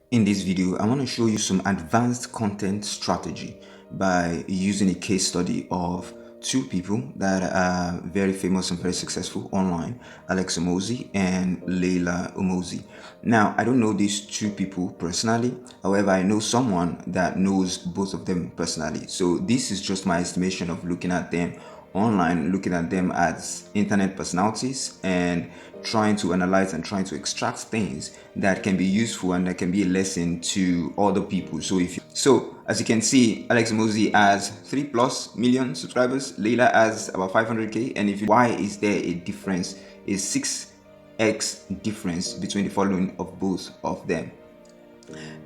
In this video, I want to show you some advanced content strategy by using a case study of two people that are very famous and very successful online, Alex Hormozi and Leila Hormozi. Now, I don't know these two people personally. However, I know someone that knows both of them personally. So this is just my estimation of looking at them online, looking at them as internet personalities and trying to analyze and trying to extract things that can be useful and that can be a lesson to other people. So as you can see, Alex Hormozi has 3+ million subscribers, Leila has about 500k, and if you why is there a difference, a 6x difference between the following of both of them?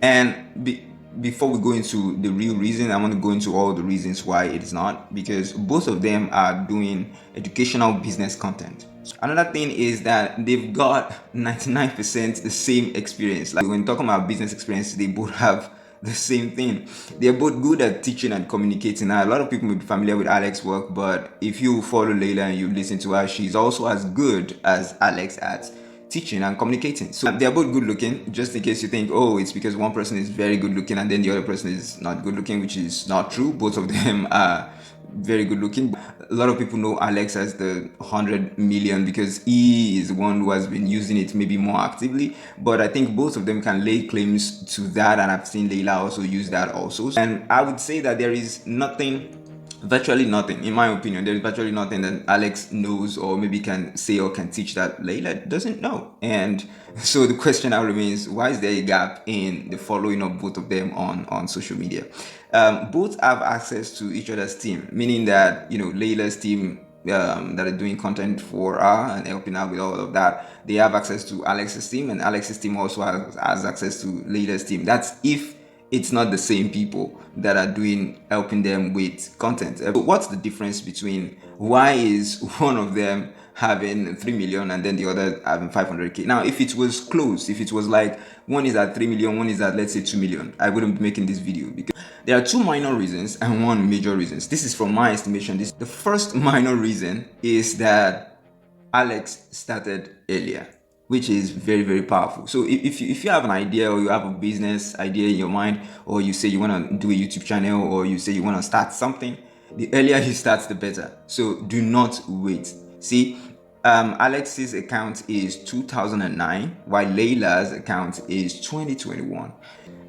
And before we go into the real reason, I want to go into all the reasons why it is not, because both of them are doing educational business content. Another thing is that they've got 99% the same experience. Like when talking about business experience, they both have the same thing. They're both good at teaching and communicating. Now, a lot of people may be familiar with Alex's work, but if you follow Leila and you listen to her, she's also as good as Alex at teaching and communicating. So they're both good looking, just in case you think, oh, it's because one person is very good looking and then the other person is not good looking, which is not true. Both of them are very good looking. A lot of people know Alex as the 100 million because he is the one who has been using it maybe more actively, but I think both of them can lay claims to that, and I've seen Leila also use that also. And I would say that there is virtually nothing, in my opinion, there is virtually nothing that Alex knows or maybe can say or can teach that Leila doesn't know. And so the question now remains, why is there a gap in the following of both of them on social media? Both have access to each other's team, meaning that, Leila's team that are doing content for her and helping her with all of that, they have access to Alex's team, and Alex's team also has access to Leila's team. That's if it's not the same people that are helping them with content. So what's the difference between why is one of them having 3 million and then the other having 500k? Now, if it was close, if it was like one is at 3 million, one is at, let's say, 2 million, I wouldn't be making this video, because there are two minor reasons and one major reason. This is from my estimation. The first minor reason is that Alex started earlier, which is very, very powerful. So if you have an idea, or you have a business idea in your mind, or you say you want to do a YouTube channel, or you say you want to start something, the earlier you start, the better. So do not wait. See, Alex's account is 2009, while Leila's account is 2021.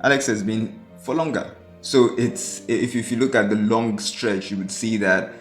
Alex has been for longer. So it's, if you look at the long stretch, you would see that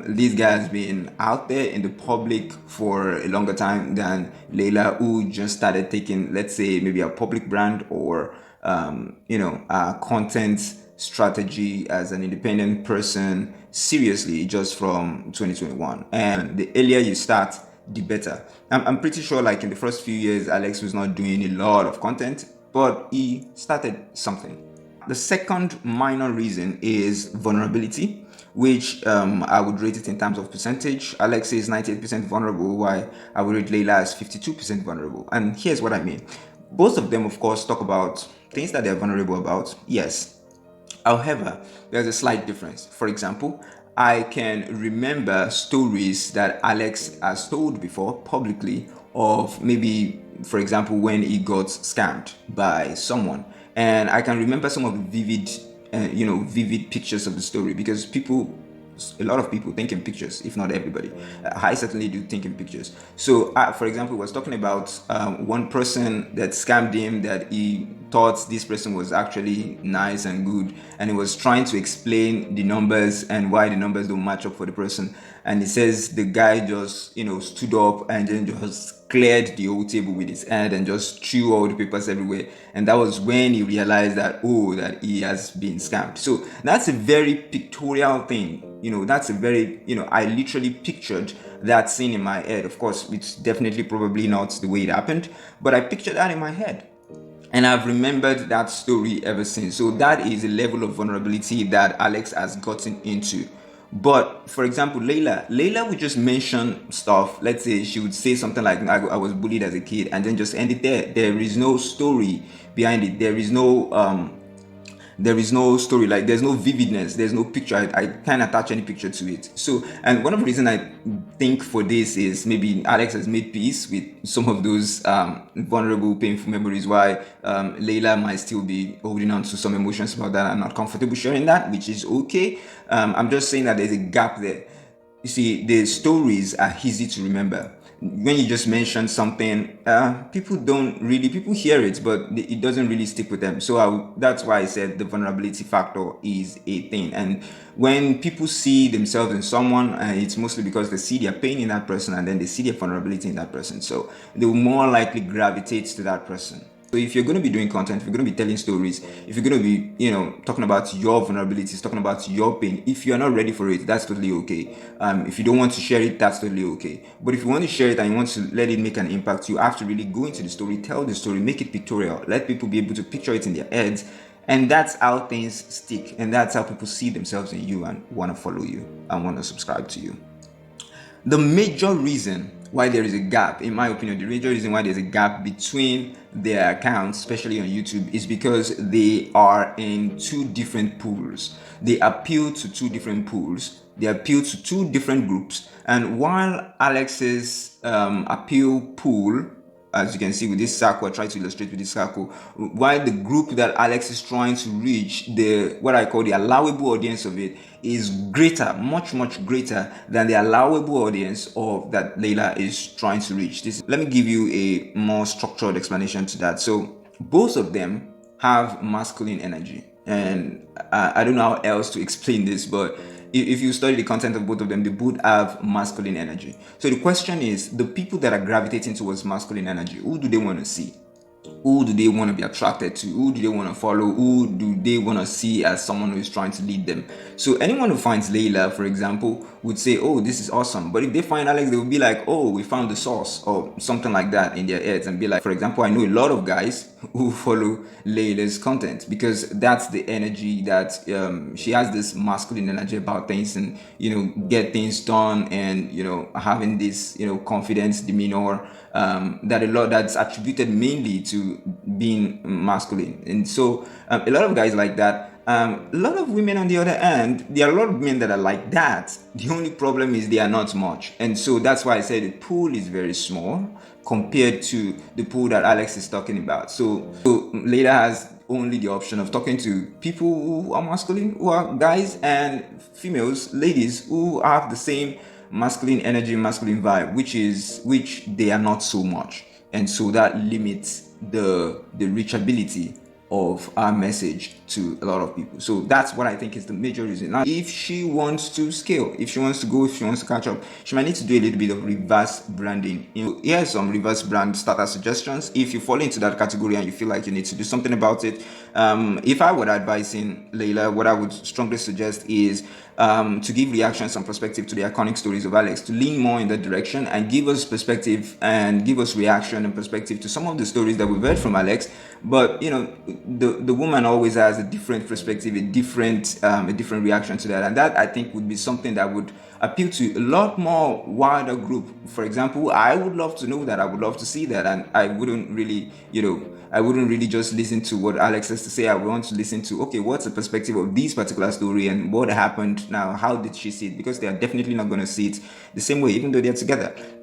this guy has been out there in the public for a longer time than Leila, who just started taking, let's say, maybe a public brand or a content strategy as an independent person seriously just from 2021. And the earlier you start, the better. I'm pretty sure, like, in the first few years, Alex was not doing a lot of content, but he started something. The second minor reason is vulnerability, which I would rate it in terms of percentage. Alex is 98% vulnerable, while I would rate Leila as 52% vulnerable. And here's what I mean. Both of them, of course, talk about things that they're vulnerable about, yes. However, there's a slight difference. For example, I can remember stories that Alex has told before publicly of maybe, for example, when he got scammed by someone. And I can remember some of the vivid pictures of the story, because a lot of people think in pictures, if not everybody. I certainly do think in pictures. So, for example, was talking about one person that scammed him, that he thought this person was actually nice and good, and he was trying to explain the numbers and why the numbers don't match up for the person. And he says the guy just, stood up and then just cleared the whole table with his hand and just threw all the papers everywhere. And that was when he realized that, that he has been scammed. So that's a very pictorial thing. That's a very, I literally pictured that scene in my head. Of course, it's definitely probably not the way it happened, but I pictured that in my head. And I've remembered that story ever since. So that is a level of vulnerability that Alex has gotten into. But for example, Leila would just mention stuff. Let's say she would say something like, I was bullied as a kid, and then just end it there. There is no story behind it. There is no there is no story, like there's no vividness, there's no picture. I can't attach any picture to it. So, and one of the reasons I think for this is maybe Alex has made peace with some of those vulnerable, painful memories, why Leila might still be holding on to some emotions about that and not comfortable sharing that, which is okay. I'm just saying that there's a gap there. You see, the stories are easy to remember. When you just mention something, people hear it, but it doesn't really stick with them. So that's why I said the vulnerability factor is a thing. And when people see themselves in someone, it's mostly because they see their pain in that person and then they see their vulnerability in that person. So they will more likely gravitate to that person. So if you're going to be doing content, if you're going to be telling stories, if you're going to be, talking about your vulnerabilities, talking about your pain, if you're not ready for it, that's totally okay. If you don't want to share it, that's totally okay. But if you want to share it and you want to let it make an impact, you have to really go into the story, tell the story, make it pictorial, let people be able to picture it in their heads. And that's how things stick. And that's how people see themselves in you and want to follow you and want to subscribe to you. The major reason why there is a gap, in my opinion, the major reason why there's a gap between their accounts, especially on YouTube, is because they are in two different pools. They appeal to two different pools. They appeal to two different groups. And while Alex's appeal pool, as you can see with this circle, I try to illustrate with this circle, while the group that Alex is trying to reach, what I call the allowable audience of it, is greater, much greater than the allowable audience of that Leila is trying to reach. Let me give you a more structured explanation to that. So both of them have masculine energy, and I don't know how else to explain this, but if you study the content of both of them, they both have masculine energy. So the question is, the people that are gravitating towards masculine energy, who do they want to see? Who do they want to be attracted to? Who do they want to follow? Who do they want to see as someone who is trying to lead them? So anyone who finds Leila, for example, would say, oh, this is awesome. But if they find Alex, they would be like, oh, we found the source, or something like that in their heads, and be like, for example, I know a lot of guys who follow Leila's content because that's the energy that she has, this masculine energy about things, and get things done, and having this confidence, demeanor, that a lot that's attributed mainly to being masculine. And so a lot of guys like that. A lot of women, on the other hand, there are a lot of men that are like that. The only problem is they are not much. And so that's why I said the pool is very small compared to the pool that Alex is talking about. So Leila has only the option of talking to people who are masculine, who are guys, and females, ladies, who have the same masculine energy, masculine vibe, which they are not so much. And so that limits the reachability of our message to a lot of people. So that's what I think is the major reason. Now, if she wants to scale, if she wants to go, if she wants to catch up, she might need to do a little bit of reverse branding. Here's some reverse brand starter suggestions. If you fall into that category and you feel like you need to do something about it, if I were advising Leila, what I would strongly suggest is to give reactions and perspective to the iconic stories of Alex, to lean more in that direction and give us perspective and give us reaction and perspective to some of the stories that we've heard from Alex. But the woman always has a different perspective, a different reaction to that, and that I think would be something that would appeal to a lot more wider group. For example, I would love to know that. I would love to see that, and I wouldn't really just listen to what Alex has to say. I would want to listen to, okay, what's the perspective of this particular story and what happened now? How did she see it? Because they are definitely not going to see it the same way, even though they're together.